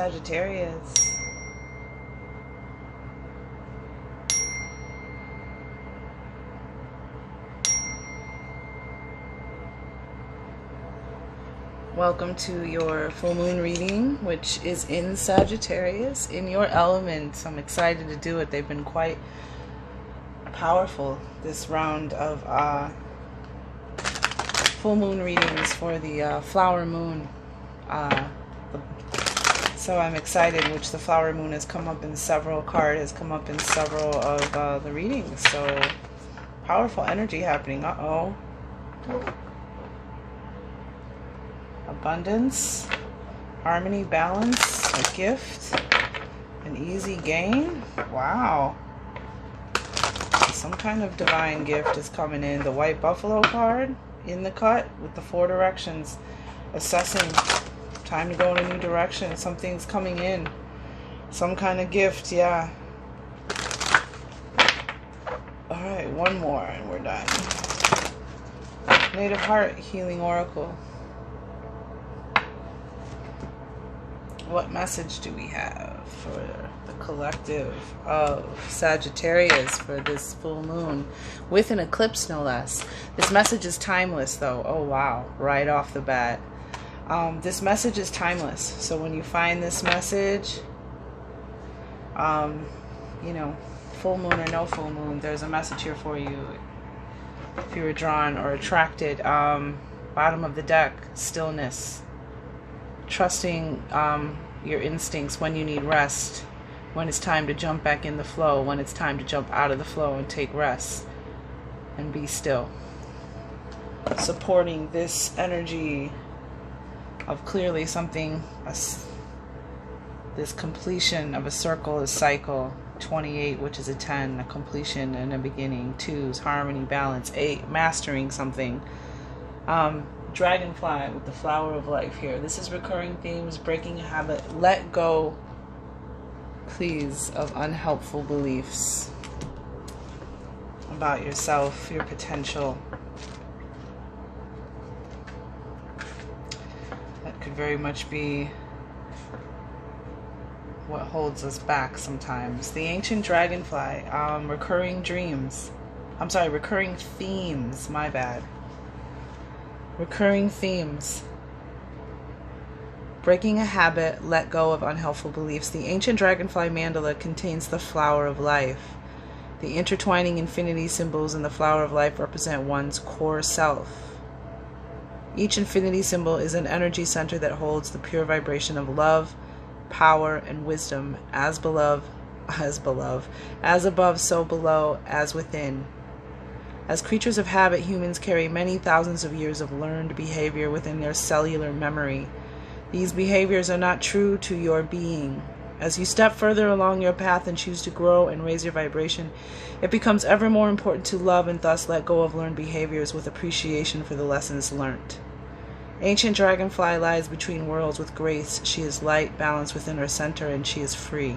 Sagittarius. Welcome to your full moon reading, which is in Sagittarius, in your element. I'm excited to do it. They've been quite powerful, this round of full moon readings for the flower moon. So I'm excited, which the flower moon has come up in several has come up in several of the readings. So powerful energy happening. Abundance, harmony, balance, a gift, an easy gain. Wow. Some kind of divine gift is coming in. The white buffalo card in the cut with the 4 directions. Assessing. Time to go in a new direction. Something's coming in. Some kind of gift, yeah. Alright, one more and we're done. Native Heart Healing Oracle. What message do we have for the collective of Sagittarius for this full moon with an eclipse, no less? This message is timeless, though. Oh wow, right off the bat. This message is timeless. So when you find this message, you know, full moon or no full moon, there's a message here for you. If you were drawn or attracted, bottom of the deck, stillness. Trusting your instincts when you need rest, when it's time to jump back in the flow, when it's time to jump out of the flow and take rest and be still. Supporting this energy of clearly something, this completion of a circle, a cycle. 28, which is a 10, a completion and a beginning. 2s, harmony, balance. 8, mastering something. Dragonfly with the flower of life here. This is recurring themes, breaking a habit. Let go, please, of unhelpful beliefs about yourself, your potential. That could very much be what holds us back sometimes. The ancient dragonfly, recurring dreams. I'm sorry, recurring themes, my bad. Recurring themes. Breaking a habit, let go of unhelpful beliefs. The ancient dragonfly mandala contains the flower of life. The intertwining infinity symbols in the flower of life represent one's core self. Each infinity symbol is an energy center that holds the pure vibration of love, power, and wisdom, as above, so below, as within. As creatures of habit, humans carry many thousands of years of learned behavior within their cellular memory. These behaviors are not true to your being. As you step further along your path and choose to grow and raise your vibration, it becomes ever more important to love and thus let go of learned behaviors with appreciation for the lessons learnt. Ancient dragonfly lies between worlds with grace. She is light, balanced within her center, and she is free.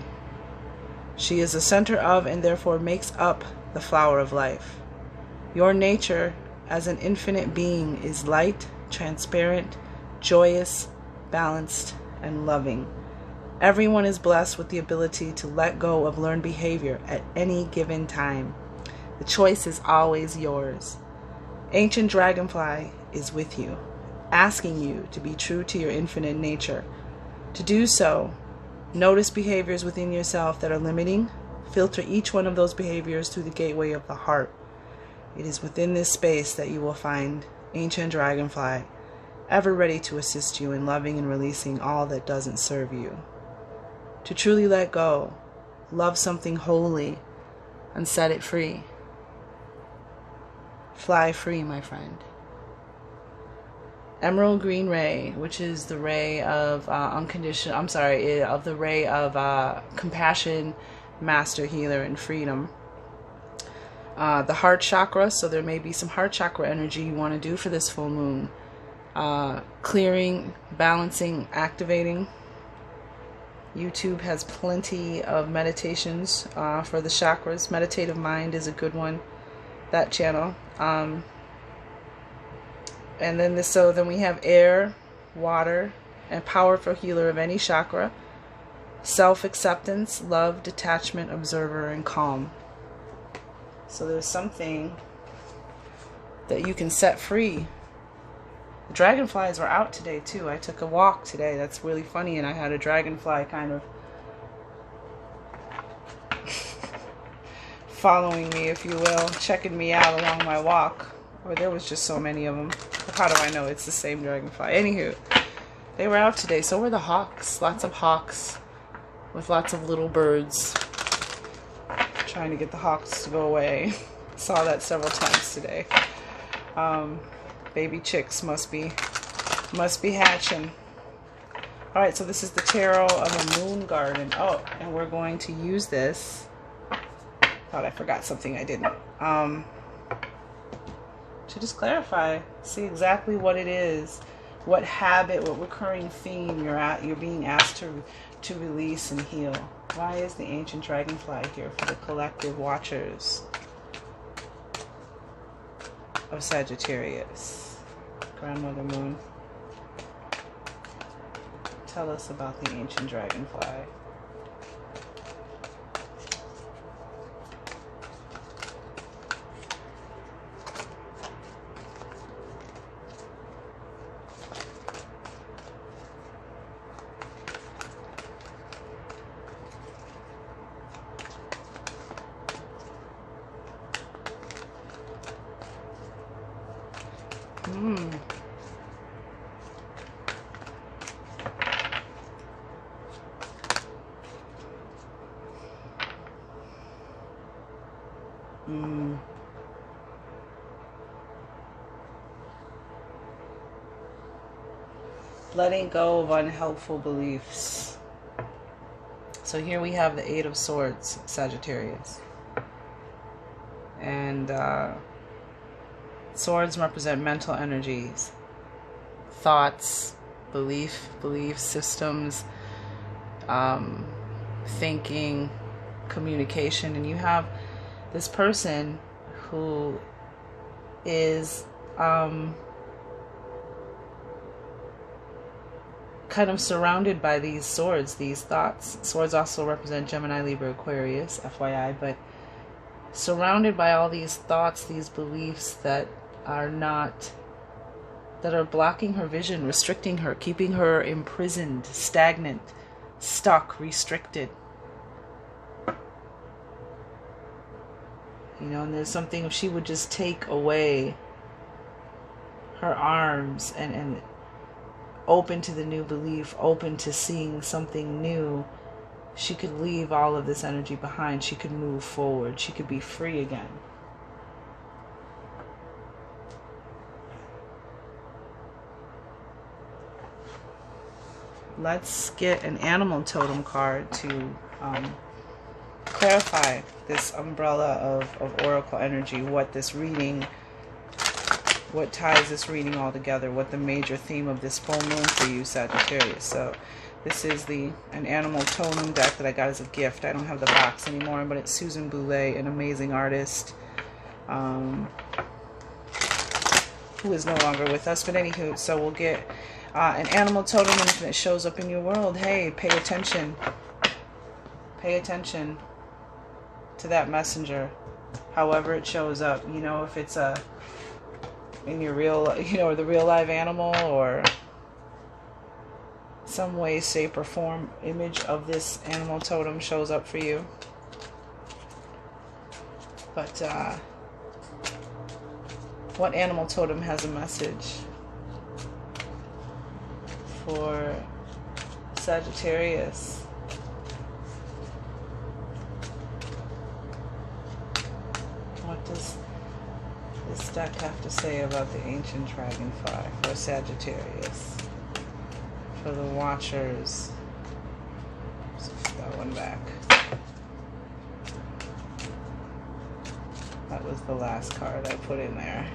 She is the center of and therefore makes up the flower of life. Your nature as an infinite being is light, transparent, joyous, balanced, and loving. Everyone is blessed with the ability to let go of learned behavior at any given time. The choice is always yours. Ancient dragonfly is with you, asking you to be true to your infinite nature. To do so, notice behaviors within yourself that are limiting. Filter each one of those behaviors through the gateway of the heart. It is within this space that you will find ancient dragonfly, ever ready to assist you in loving and releasing all that doesn't serve you. To truly let go, love something wholly, and set it free. Fly free, my friend. Emerald green ray, which is the ray of the ray of compassion, master, healer, and freedom. The heart chakra, so there may be some heart chakra energy you want to do for this full moon. Clearing, balancing, activating. YouTube has plenty of meditations for the chakras. Meditative Mind is a good one, that channel. And then we have air, water, and powerful healer of any chakra. self-acceptance, love, detachment, observer, and calm. So there's something that you can set free. The dragonflies were out today too. I took a walk today. That's really funny. And I had a dragonfly kind of following me, if you will, checking me out along my walk. Or there was just so many of them. How do I know it's the same dragonfly? Anywho, they were out today. So were the hawks. Lots of hawks with lots of little birds. Trying to get the hawks to go away. Saw that several times today. Baby chicks must be hatching. All right, so this is the tarot of a moon garden. Oh, and we're going to use this. Thought I forgot something I didn't. To just clarify, see exactly what it is, what habit, what recurring theme you're being asked to release and heal. Why is the ancient dragonfly here for the collective watchers of Sagittarius? Grandmother Moon, tell us about the ancient dragonfly. Letting go of unhelpful beliefs. So here we have the Eight of Swords, Sagittarius. And swords represent mental energies, thoughts, belief systems, thinking, communication. And you have this person who is kind of surrounded by these swords, these thoughts. Swords also represent Gemini, Libra, Aquarius, FYI, but surrounded by all these thoughts, these beliefs that are blocking her vision, restricting her, keeping her imprisoned, stagnant, stuck, restricted. You know, and there's something, if she would just take away her arms and open to the new belief, open to seeing something new, she could leave all of this energy behind. She could move forward. She could be free again. Let's get an animal totem card to clarify this umbrella of oracle energy, what this reading, what ties this reading all together, what the major theme of this full moon for you, Sagittarius. So this is an animal totem deck that I got as a gift. I don't have the box anymore, but it's Susan Boulay, an amazing artist who is no longer with us. But anywho, so we'll get an animal totem, and if it shows up in your world, hey, pay attention. Pay attention to that messenger, however it shows up. You know, if it's in your real, you know, the real live animal, or some way, shape, or form image of this animal totem shows up for you. But what animal totem has a message for Sagittarius? What does this deck have to say about the ancient dragonfly for Sagittarius? For the watchers. Let's put that one back. That was the last card I put in there.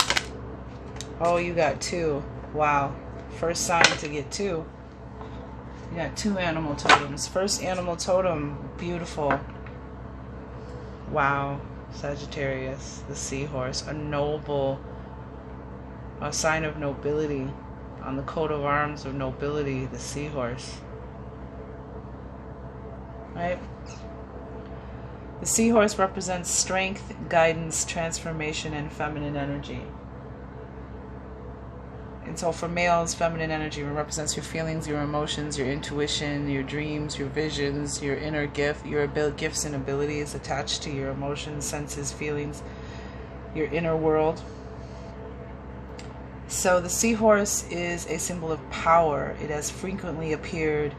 Oh, you got two. Wow. First sign to get two. You got two animal totems. First animal totem. Beautiful. Wow. Sagittarius, the seahorse, a sign of nobility, on the coat of arms of nobility, the seahorse. right? The seahorse represents strength, guidance, transformation, and feminine energy. And so for males, feminine energy represents your feelings, your emotions, your intuition, your dreams, your visions, your inner gift, your gifts and abilities attached to your emotions, senses, feelings, your inner world. So the seahorse is a symbol of power. It has frequently appeared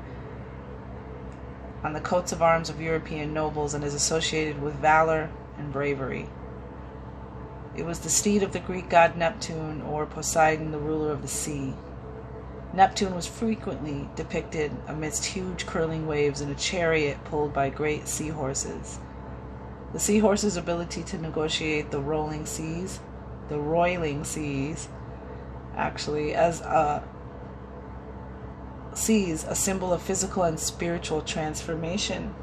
on the coats of arms of European nobles and is associated with valor and bravery. It was the steed of the Greek god Neptune, or Poseidon, the ruler of the sea. Neptune was frequently depicted amidst huge curling waves in a chariot pulled by great seahorses. The seahorse's ability to negotiate the roiling seas, actually, as a symbol of physical and spiritual transformation,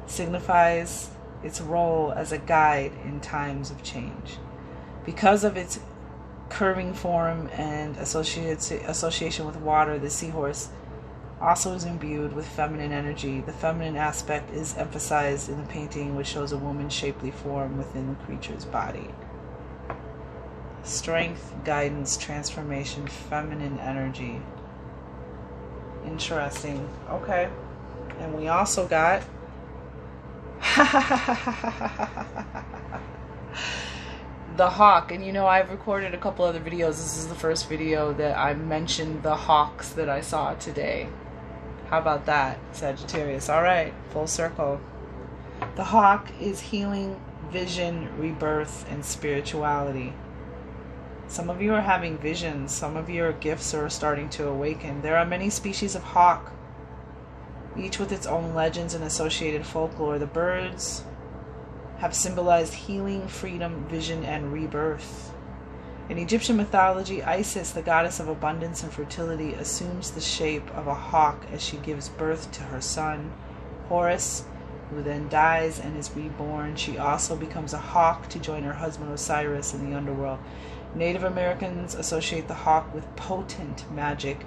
signifies its role as a guide in times of change. Because of its curving form and association with water, the seahorse also is imbued with feminine energy. The feminine aspect is emphasized in the painting, which shows a woman's shapely form within the creature's body. Strength, guidance, transformation, feminine energy. Interesting. Okay. And we also got the hawk. And you know, I've recorded a couple other videos. This is the first video that I mentioned the hawks that I saw today. How about that, Sagittarius? All right, full circle. The hawk is healing, vision, rebirth, and spirituality. Some of you are having visions. Some of your gifts are starting to awaken. There are many species of hawk, each with its own legends and associated folklore. The birds have symbolized healing, freedom, vision, and rebirth. In Egyptian mythology, Isis, the goddess of abundance and fertility, assumes the shape of a hawk as she gives birth to her son, Horus, who then dies and is reborn. She also becomes a hawk to join her husband Osiris in the underworld. Native Americans associate the hawk with potent magic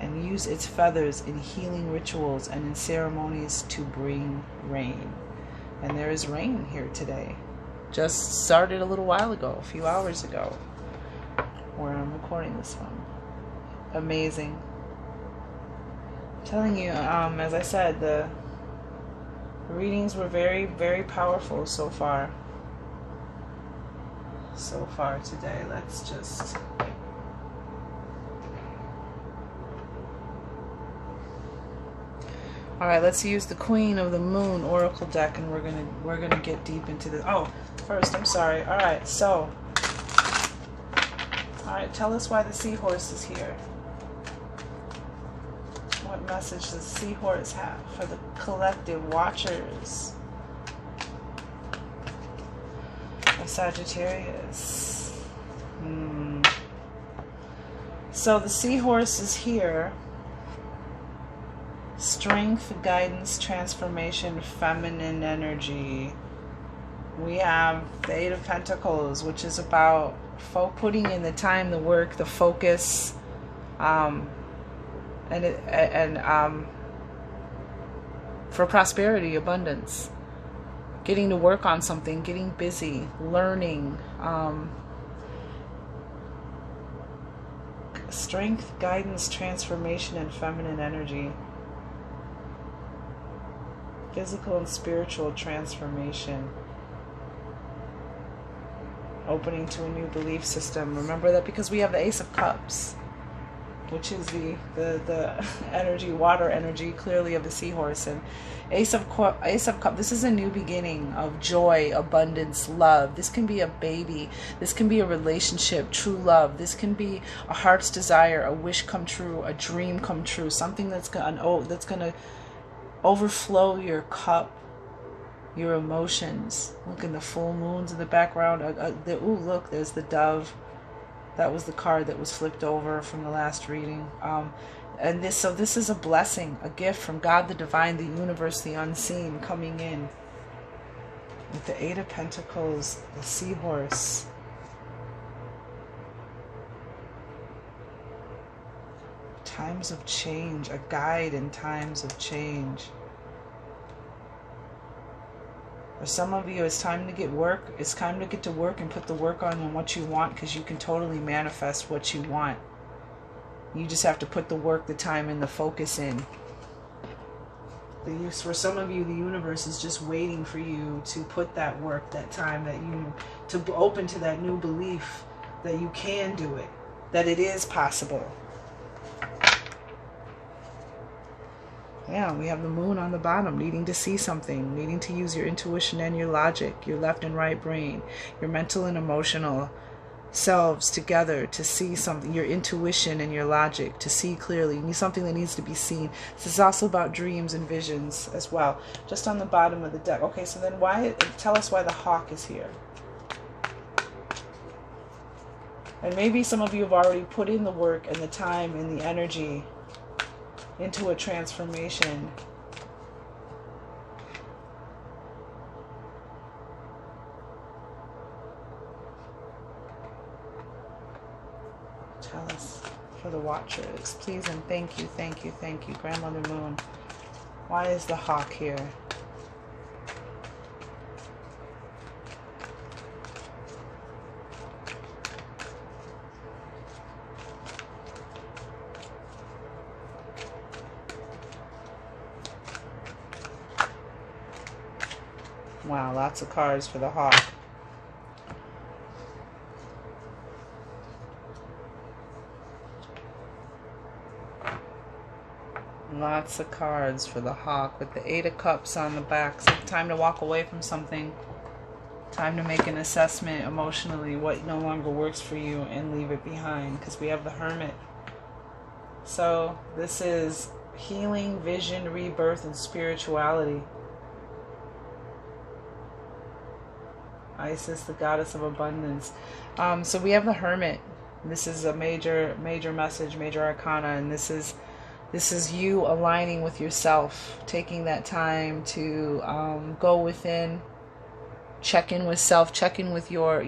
and use its feathers in healing rituals and in ceremonies to bring rain. And there is rain here today. Just started a little while ago, a few hours ago, where I'm recording this one. Amazing. I'm telling you, as I said, the readings were very, very powerful so far. So far today. Let's just... Alright, let's use the Queen of the Moon Oracle deck, and we're gonna get deep into this. Oh, first, I'm sorry. Alright, so alright, tell us why the seahorse is here. What message does the seahorse have for the collective watchers of Sagittarius? So the seahorse is here. Strength, guidance, transformation, feminine energy. We have the Eight of Pentacles, which is about putting in the time, the work, the focus, for prosperity, abundance, getting to work on something, getting busy, learning. Strength, guidance, transformation, and feminine energy. Physical and spiritual transformation. Opening to a new belief system. Remember that, because we have the Ace of Cups, which is the energy, water energy, clearly, of the seahorse. And Ace of Cups, this is a new beginning of joy, abundance, love. This can be a baby. This can be a relationship, true love. This can be a heart's desire, a wish come true, a dream come true, something that's gonna overflow your cup, your emotions. Look in the full moons in the background. Ooh, look, there's the dove. That was the card that was flipped over from the last reading. And this is a blessing, a gift from God, the divine, the universe, the unseen, coming in. With the Eight of Pentacles, the seahorse. Times of change, a guide in times of change. For some of you, it's time to get work. It's time to get to work and put the work on what you want, because you can totally manifest what you want. You just have to put the work, the time, and the focus in. For some of you, the universe is just waiting for you to put that work, that time, to open to that new belief that you can do it, that it is possible. Yeah, we have the moon on the bottom, needing to see something, needing to use your intuition and your logic, your left and right brain, your mental and emotional selves together to see something, your intuition and your logic to see clearly. You need something that needs to be seen. This is also about dreams and visions as well. Just on the bottom of the deck. Okay, so then tell us why the hawk is here. And maybe some of you have already put in the work and the time and the energy into a transformation. Tell us for the watchers, please and thank you, thank you, thank you. Grandmother Moon, why is the hawk here? Wow, lots of cards for the hawk. Lots of cards for the hawk with the 8 of Cups on the back. So time to walk away from something. Time to make an assessment emotionally what no longer works for you and leave it behind, because we have the Hermit. So this is healing, vision, rebirth, and spirituality. Isis, the goddess of abundance. So we have the Hermit. This is a major message, major arcana, and this is you aligning with yourself, taking that time to go within, check in with self, check in with your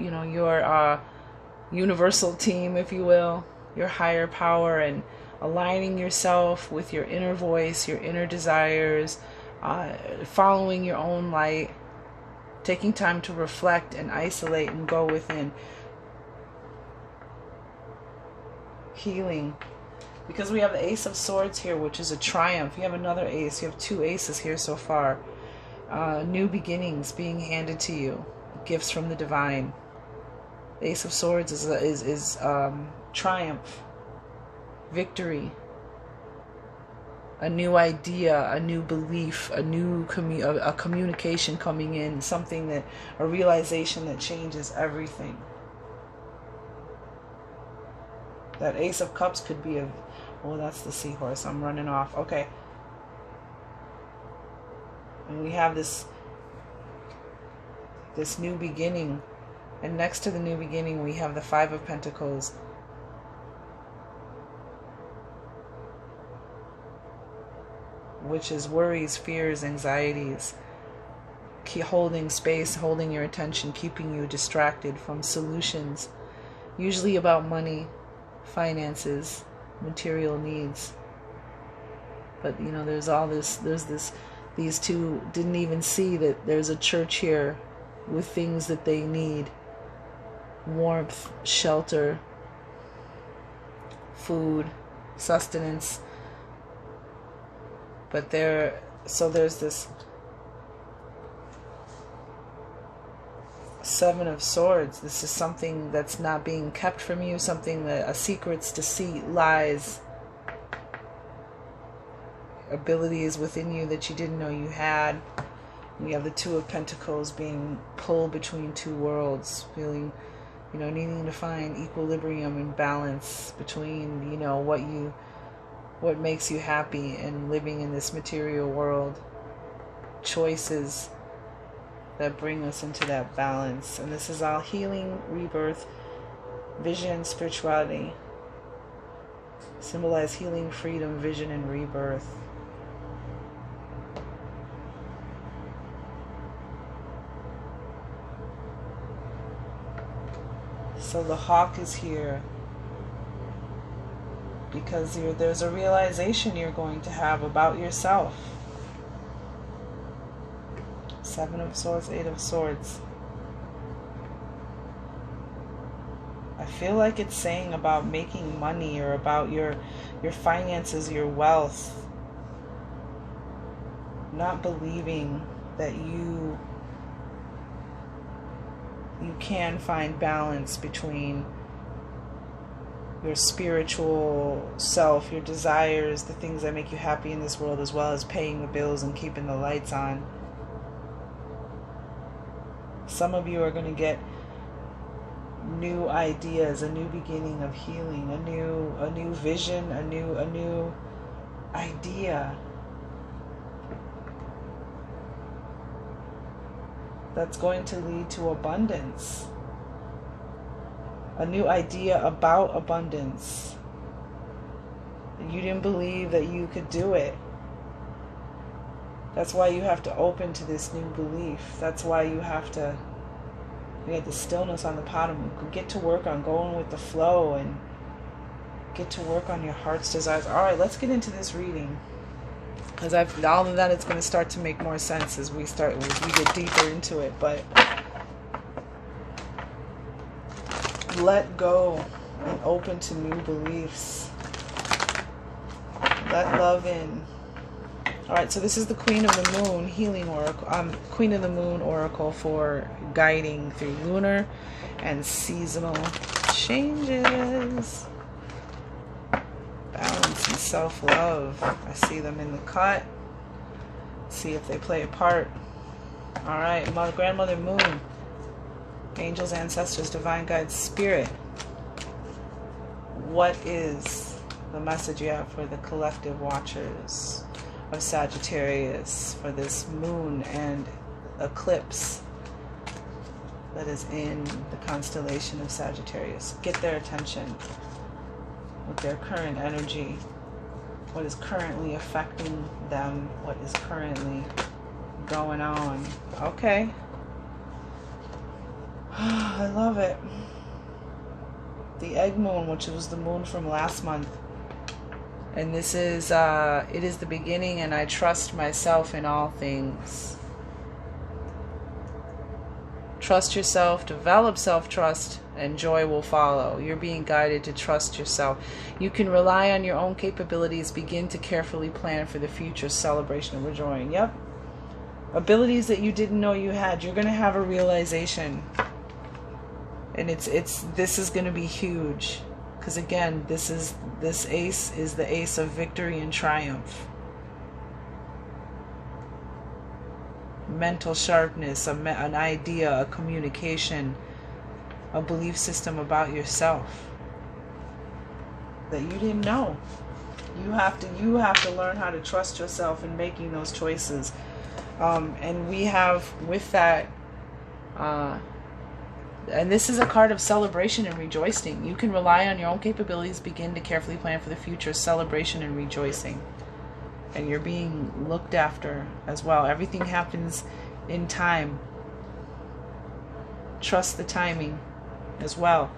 universal team, if you will, your higher power, and aligning yourself with your inner voice, your inner desires, following your own light. Taking time to reflect and isolate and go within. Healing. Because we have the Ace of Swords here, which is a triumph. You have another ace. You have 2 aces here so far. New beginnings being handed to you. Gifts from the divine. The Ace of Swords is triumph. Victory. A new idea, a new belief, a new communication coming in, a realization that changes everything. That Ace of Cups could be that's the seahorse. I'm running off. Okay. And we have this new beginning. And next to the new beginning, we have the 5 of Pentacles. Which is worries, fears, anxieties, holding space, holding your attention, keeping you distracted from solutions, usually about money, finances, material needs. But these two didn't even see that there's a church here with things that they need: warmth, shelter, food, sustenance. But there's this 7 of Swords. This is something that's not being kept from you, something that, a secret's deceit, lies, abilities within you that you didn't know you had. We have the 2 of Pentacles being pulled between 2 worlds, feeling, needing to find equilibrium and balance between, what makes you happy and living in this material world. Choices that bring us into that balance. And this is all healing, rebirth, vision, spirituality. Symbolize healing, freedom, vision, and rebirth. So the hawk is here because there's a realization you're going to have about yourself. Seven of Swords, Eight of Swords. I feel like it's saying about making money or about your finances, your wealth. Not believing that you can find balance between your spiritual self, your desires, the things that make you happy in this world, as well as paying the bills and keeping the lights on. Some of you are going to get new ideas, a new beginning of healing, a new vision, a new idea that's going to lead to abundance. A new idea about abundance. You didn't believe that you could do it. That's why you have to open to this new belief. That's why you have to get the stillness on the bottom. Get to work on going with the flow and get to work on your heart's desires. All right, let's get into this reading. Because all of that is going to start to make more sense as we get deeper into it. But let go and open to new beliefs. Let love in. All right, so this is the Queen of the Moon healing oracle. Queen of the Moon oracle for guiding through lunar and seasonal changes. Balance and self-love. I see them in the cut. See if they play a part. All right, Grandmother Moon. Angels, ancestors, divine guides, spirit. What is the message you have for the collective watchers of Sagittarius for this moon and eclipse that is in the constellation of Sagittarius? Get their attention with their current energy. What is currently affecting them? What is currently going on? Okay. I love it. The egg moon, which was the moon from last month. And this is, it is the beginning, and I trust myself in all things. Trust yourself, develop self-trust, and joy will follow. You're being guided to trust yourself. You can rely on your own capabilities. Begin to carefully plan for the future celebration of rejoicing. Yep. Abilities that you didn't know you had. You're going to have a realization. And this is going to be huge. Because again, this ace is the ace of victory and triumph. Mental sharpness, an idea, a communication, a belief system about yourself that you didn't know. You have to learn how to trust yourself in making those choices. And we have with that, and this is a card of celebration and rejoicing. You can rely on your own capabilities, begin to carefully plan for the future, celebration and rejoicing. And you're being looked after as well. Everything happens in time. Trust the timing as well.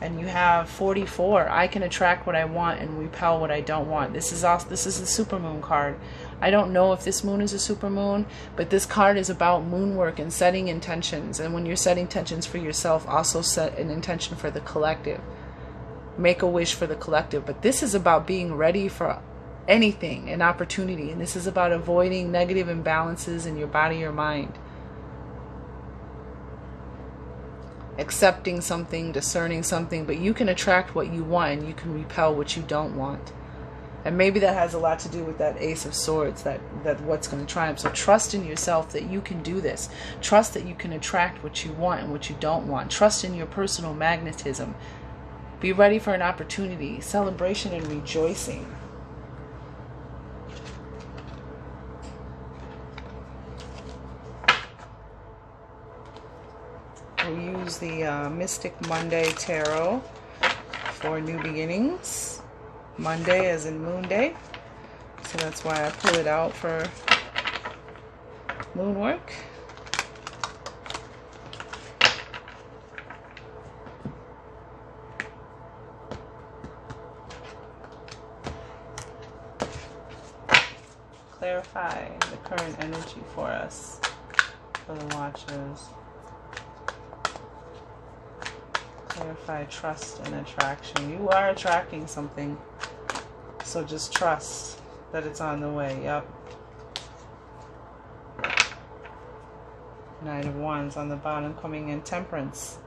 And you have 44. I can attract what I want and repel what I don't want. This is the supermoon card. I don't know if this moon is a supermoon, but this card is about moon work and setting intentions. And when you're setting intentions for yourself, also set an intention for the collective. Make a wish for the collective. But this is about being ready for anything, an opportunity. And this is about avoiding negative imbalances in your body or mind. Accepting something, discerning something, but you can attract what you want and you can repel what you don't want. And maybe that has a lot to do with that Ace of Swords, that what's going to triumph. So trust in yourself that you can do this. Trust that you can attract what you want and what you don't want. Trust in your personal magnetism. Be ready for an opportunity, celebration and rejoicing. We'll use the Mystic Monday Tarot for new beginnings. Monday as in Moon Day. So that's why I pull it out for moon work. Clarify the current energy for us. for the watchers. Clarify trust and attraction. You are attracting something. So just trust that it's on the way. Yep. Knight of Wands on the bottom coming in. Temperance.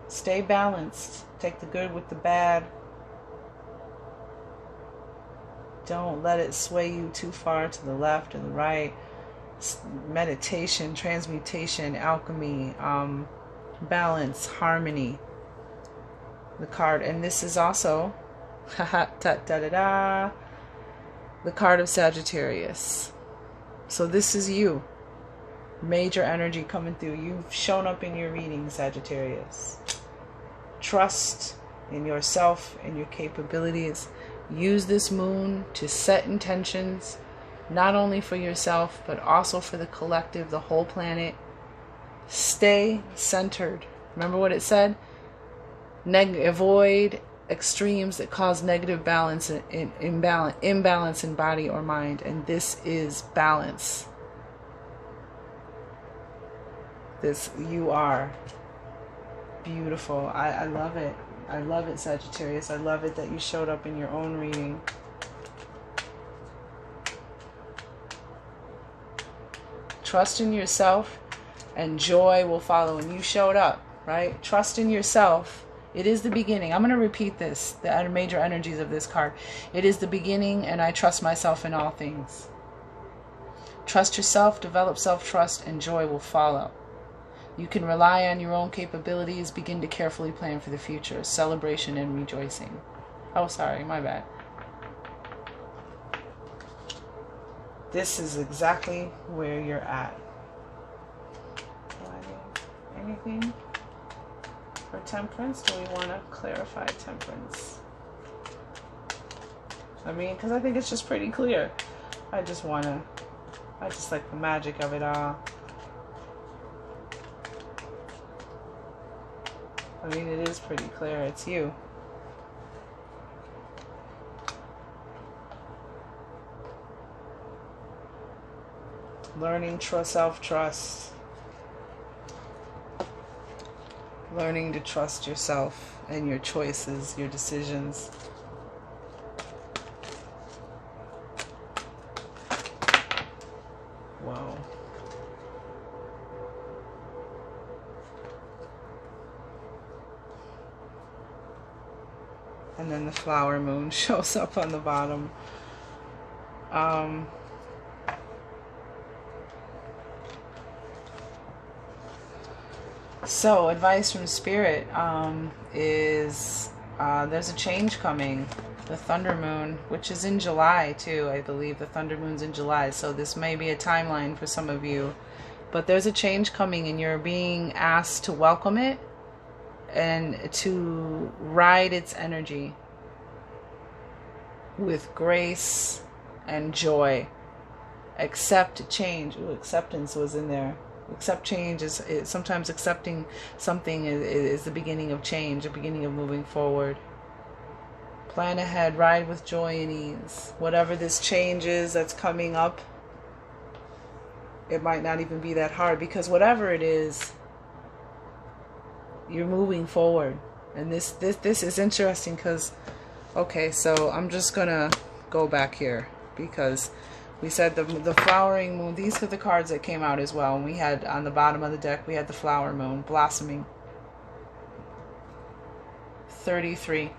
Stay balanced. Take the good with the bad. Don't let it sway you too far to the left or the right. Meditation, transmutation, alchemy, balance, harmony. The card, and this is also the card of Sagittarius. So this is you. Major energy coming through. You've shown up in your reading, Sagittarius. Trust in yourself and your capabilities. Use this moon to set intentions, not only for yourself, but also for the collective, the whole planet. Stay centered. Remember what it said? Avoid extremes that cause negative balance and imbalance in body or mind. And this is balance. This, you are beautiful. I love it. I love it, Sagittarius. I love it that you showed up in your own reading. Trust in yourself and joy will follow. And you showed up, right? Trust in yourself. It is the beginning. I'm going to repeat this, the major energies of this card. It is the beginning, and I trust myself in all things. Trust yourself, develop self-trust, and joy will follow. You can rely on your own capabilities, begin to carefully plan for the future, celebration and rejoicing. Oh, sorry, my bad. This is exactly where you're at. Anything for temperance? Do we want to clarify temperance? I mean, because I think it's just pretty clear. I just like the magic of it all. I mean, it is pretty clear. It's you. Learning self-trust. Learning to trust yourself and your choices, your decisions. Wow. And then the flower moon shows up on the bottom. So advice from Spirit is there's a change coming. The thunder moon, which is in July too, I believe. The thunder moon's in July, so this may be a timeline for some of you. But there's a change coming, and you're being asked to welcome it and to ride its energy with grace and joy. Accept change. Ooh, acceptance was in there. Accept change is sometimes accepting something is the beginning of change, the beginning of moving forward. Plan ahead, ride with joy and ease. Whatever this change is that's coming up, it might not even be that hard, because whatever it is, you're moving forward. And this is interesting because, okay, so I'm just gonna go back here because we said the flowering moon. These are the cards that came out as well. And we had on the bottom of the deck, we had the flower moon blossoming. 33.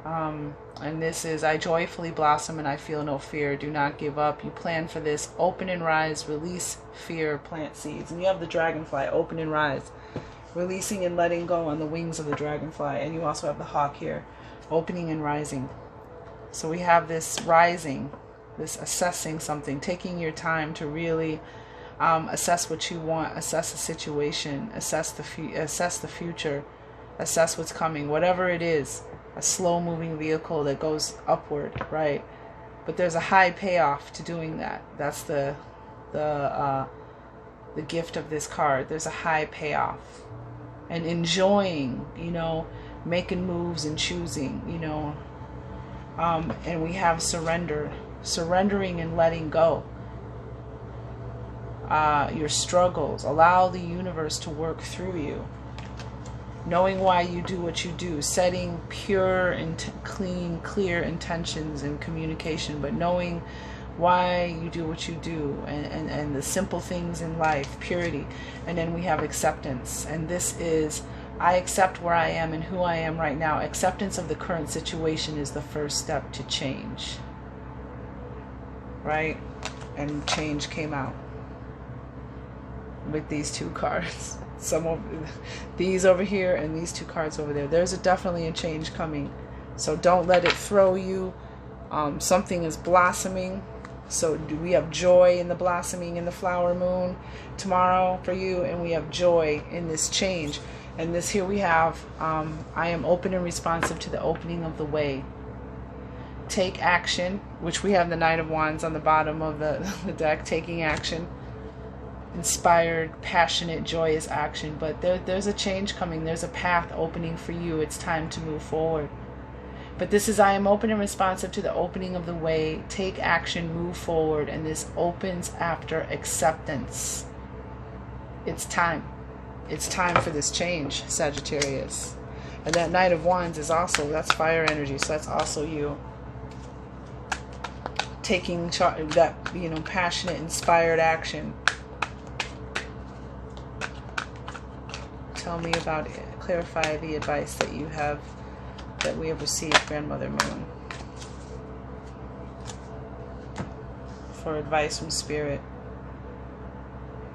And this is, I joyfully blossom and I feel no fear. Do not give up. You plan for this. Open and rise. Release fear. Plant seeds. And you have the dragonfly. Open and rise. Releasing and letting go on the wings of the dragonfly. And you also have the hawk here. Opening and rising. So we have this rising, this assessing something, taking your time to really assess what you want, assess the situation, assess the future, assess what's coming, whatever it is. A slow-moving vehicle that goes upward, right? But there's a high payoff to doing that. That's the gift of this card. There's a high payoff, and enjoying, making moves and choosing, and we have surrendering and letting go. your struggles. Allow the universe to work through you. Knowing why you do what you do. Setting pure and clean, clear intentions in communication. But knowing why you do what you do. And the simple things in life. Purity. And then we have acceptance. And this is, I accept where I am and who I am right now. Acceptance of the current situation is the first step to change. Right? And change came out with these two cards. Some of these over here and these two cards over there. There's definitely a change coming. So don't let it throw you. Something is blossoming. So we have joy in the blossoming in the flower moon tomorrow for you. And we have joy in this change. And this here we have, I am open and responsive to the opening of the way. Take action, which we have the Knight of Wands on the bottom of the deck, taking action. Inspired, passionate, joyous action. But there's a change coming. There's a path opening for you. It's time to move forward. But this is, I am open and responsive to the opening of the way. Take action, move forward. And this opens after acceptance. It's time. It's time for this change, Sagittarius. And that Knight of Wands is also, that's fire energy. So that's also you. Taking that, passionate, inspired action. Tell me about it. Clarify the advice that you have, that we have received, Grandmother Moon. For advice from Spirit.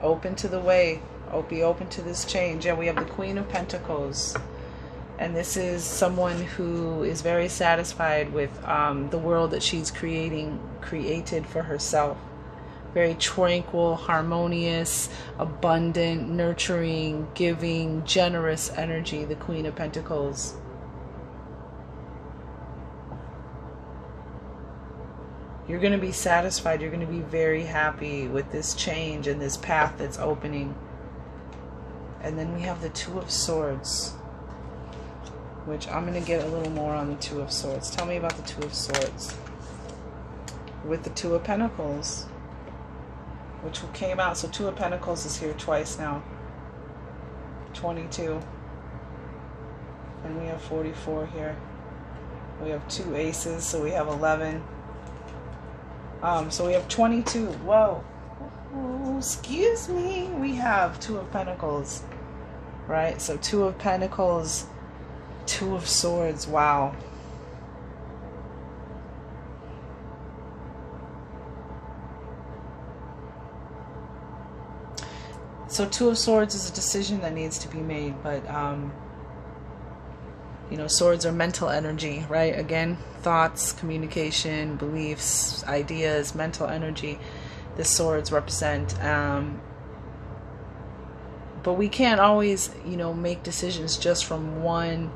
Open to the way. Be open to this change. Yeah, we have the Queen of Pentacles. And this is someone who is very satisfied with the world that she's created for herself. Very tranquil, harmonious, abundant, nurturing, giving, generous energy, the Queen of Pentacles. You're going to be satisfied. You're going to be very happy with this change and this path that's opening. And then we have the Two of Swords, which I'm going to get a little more on the Two of Swords. Tell me about the Two of Swords. With the Two of Pentacles, which came out. So Two of Pentacles is here twice now. 22. And we have 44 here. We have two aces, so we have 11. So we have 22. Whoa. Oh, excuse me. We have Two of Pentacles. Right? So Two of Pentacles, Two of Swords. Wow. So Two of Swords is a decision that needs to be made, but swords are mental energy, right? Again, thoughts, communication, beliefs, ideas, mental energy. The swords represent, but we can't always, make decisions just from one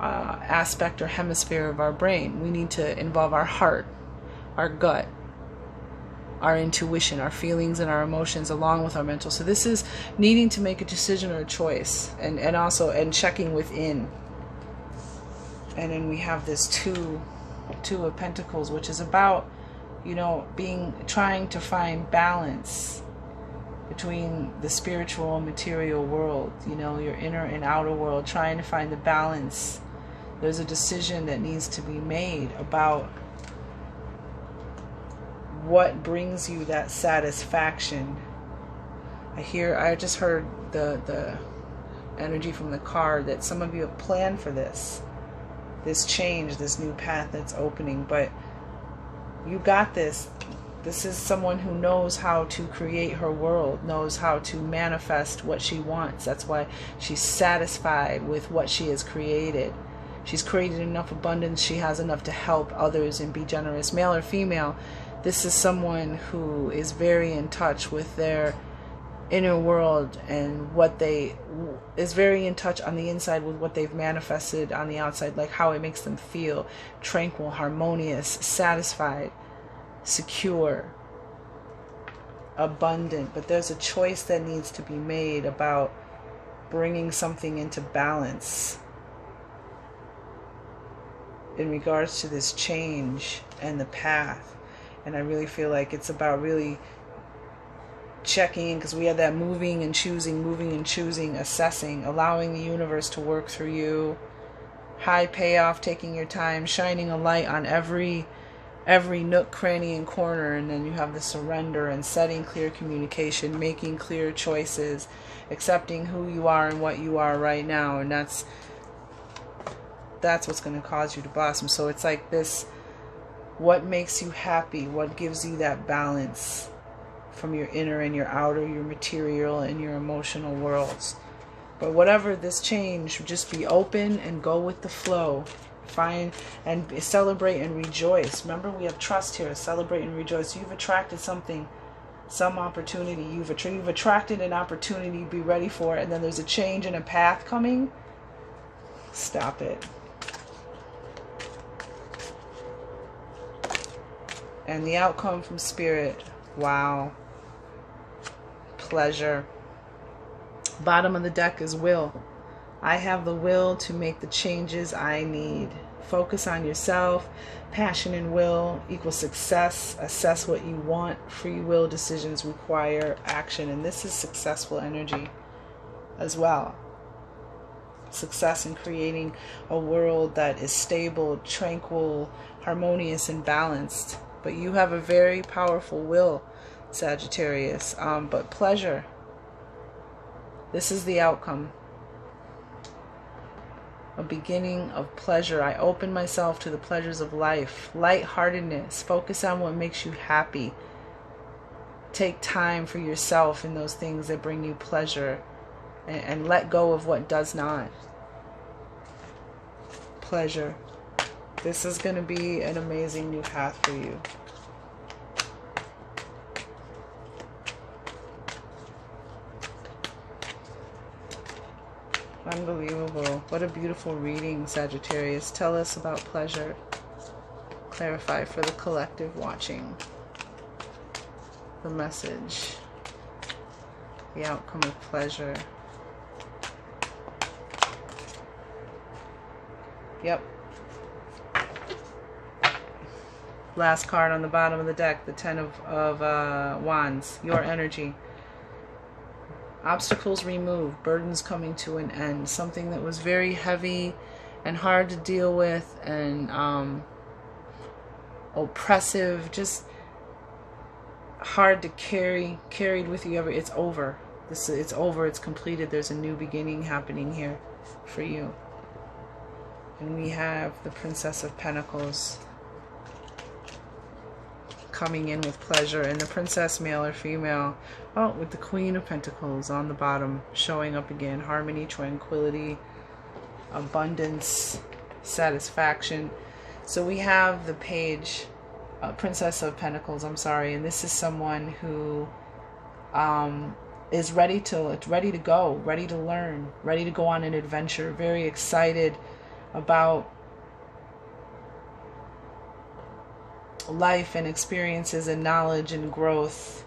aspect or hemisphere of our brain. We need to involve our heart, our gut, our intuition, our feelings, and our emotions, along with our mental. So this is needing to make a decision or a choice, and also checking within. And then we have this two of Pentacles, which is about, trying to find balance between the spiritual and material world, your inner and outer world, trying to find the balance. There's a decision that needs to be made about what brings you that satisfaction. I just heard the energy from the card that some of you have planned for this change, this new path that's opening, but you got this. This is someone who knows how to create her world, knows how to manifest what she wants. That's why she's satisfied with what she has created. She's created enough abundance. She has enough to help others and be generous. Male or female, this is someone who is very in touch with their inner world and what they is very in touch on the inside with what they've manifested on the outside, like how it makes them feel tranquil, harmonious, satisfied, secure, abundant. But there's a choice that needs to be made about bringing something into balance in regards to this change and the path. And I really feel like it's about really checking, because we had that moving and choosing, assessing, allowing the universe to work through you. High payoff, taking your time, shining a light on every nook, cranny, and corner. And then you have the surrender and setting clear communication, making clear choices, accepting who you are and what you are right now. And that's what's going to cause you to blossom. So it's like this, what makes you happy, what gives you that balance from your inner and your outer, your material and your emotional worlds. But whatever this change, just be open and go with the flow. Find and celebrate and rejoice. Remember, we have trust here. Celebrate and rejoice. You've attracted something, some opportunity. You've attracted an opportunity. Be ready for it. And then there's a change and a path coming. Stop it. And the outcome from Spirit. Wow. Pleasure. Bottom of the deck is will. I have the will to make the changes I need. Focus on yourself. Passion and will equals success. Assess what you want. Free will decisions require action. And this is successful energy as well. Success in creating a world that is stable, tranquil, harmonious, and balanced. But you have a very powerful will, Sagittarius. But pleasure. This is the outcome. A beginning of pleasure. I open myself to the pleasures of life. Lightheartedness. Focus on what makes you happy. Take time for yourself in those things that bring you pleasure. And let go of what does not. Pleasure. This is going to be an amazing new path for you. Unbelievable. What a beautiful reading, Sagittarius. Tell us about pleasure. Clarify for the collective watching. The message. The outcome of pleasure. Yep. Last card on the bottom of the deck, the Ten of Wands. Your energy. Obstacles removed, burdens coming to an end. Something that was very heavy and hard to deal with and oppressive, just hard to carried with you. It's over. It's over. It's completed. There's a new beginning happening here for you. And we have the Princess of Pentacles coming in with pleasure, and the princess, male or female, oh, with the Queen of Pentacles on the bottom, showing up again. Harmony, tranquility, abundance, satisfaction. So we have the page, Princess of Pentacles, I'm sorry, and this is someone who is ready to go, ready to learn, ready to go on an adventure, very excited about life and experiences and knowledge and growth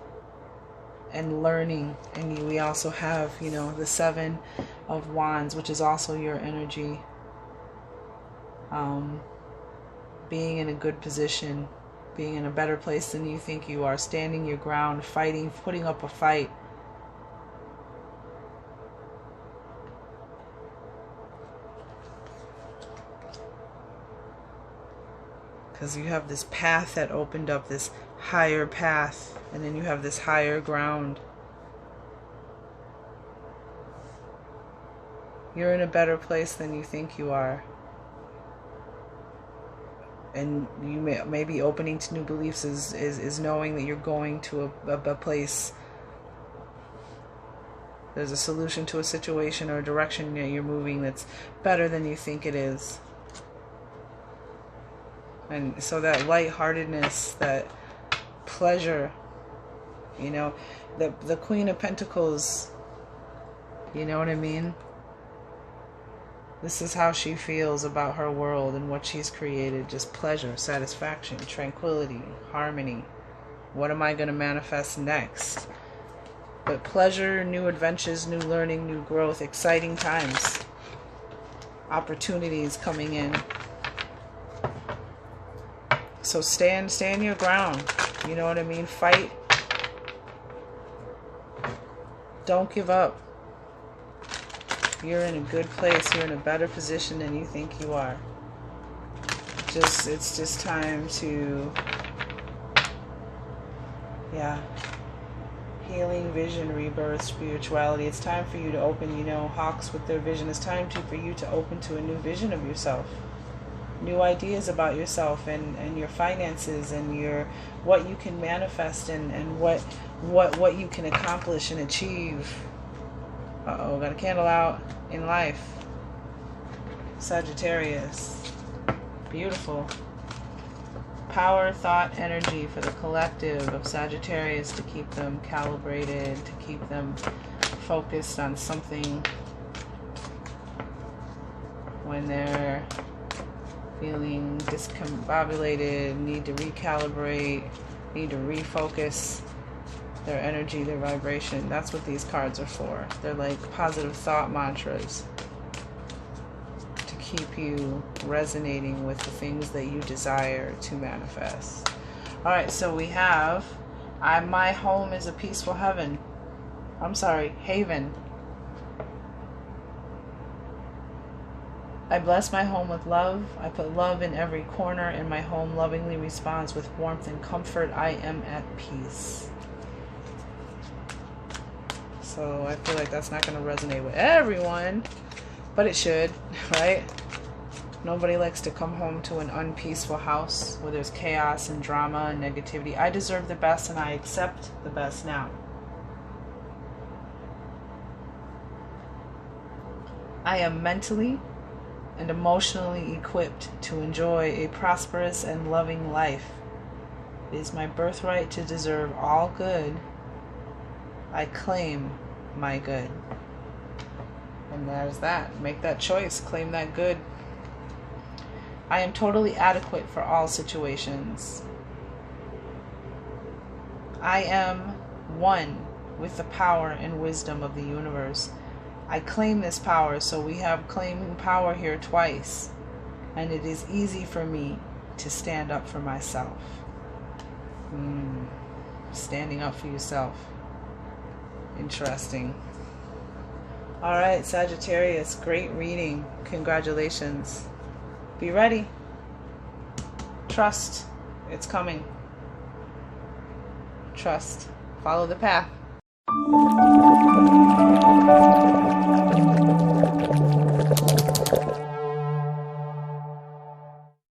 and learning. And we also have, you know, the Seven of Wands, which is also your energy. Being in a good position, being in a better place than you think you are, standing your ground, fighting, putting up a fight. Because you have this path that opened up, this higher path, and then you have this higher ground. You're in a better place than you think you are. And you may be opening to new beliefs is knowing that you're going to a place. There's a solution to a situation or a direction that you're moving that's better than you think it is. And so that lightheartedness, that pleasure, you know, the Queen of Pentacles, you know what I mean? This is how she feels about her world and what she's created. Just pleasure, satisfaction, tranquility, harmony. What am I going to manifest next? But pleasure, new adventures, new learning, new growth, exciting times, opportunities coming in. So stand your ground. You know what I mean? Fight Don't give up. You're in a good place. You're in a better position than you think you are. It's just time to, yeah. Healing, vision, rebirth, spirituality. It's time for you to open, hawks with their vision. It's time for you to open to a new vision of yourself. New ideas about yourself and your finances and what you can manifest and what you can accomplish and achieve. Uh-oh, got a candle out in life. Sagittarius. Beautiful. Power, thought, energy for the collective of Sagittarius to keep them calibrated, to keep them focused on something when they're feeling discombobulated, need to recalibrate, need to refocus their energy, their vibration. That's what these cards are for. They're like positive thought mantras to keep you resonating with the things that you desire to manifest. All right, so we have, my home is a peaceful haven. I bless my home with love. I put love in every corner, and my home lovingly responds with warmth and comfort. I am at peace. So I feel like that's not going to resonate with everyone, but it should, right? Nobody likes to come home to an unpeaceful house where there's chaos and drama and negativity. I deserve the best, and I accept the best now. I am mentally and emotionally equipped to enjoy a prosperous and loving life. It is my birthright to deserve all good. I claim my good. And there's that. Make that choice. Claim that good. I am totally adequate for all situations. I am one with the power and wisdom of the universe. I claim this power, so we have claiming power here twice. And it is easy for me to stand up for myself. Standing up for yourself. Interesting. All right, Sagittarius, great reading. Congratulations. Be ready. Trust. It's coming. Trust. Follow the path.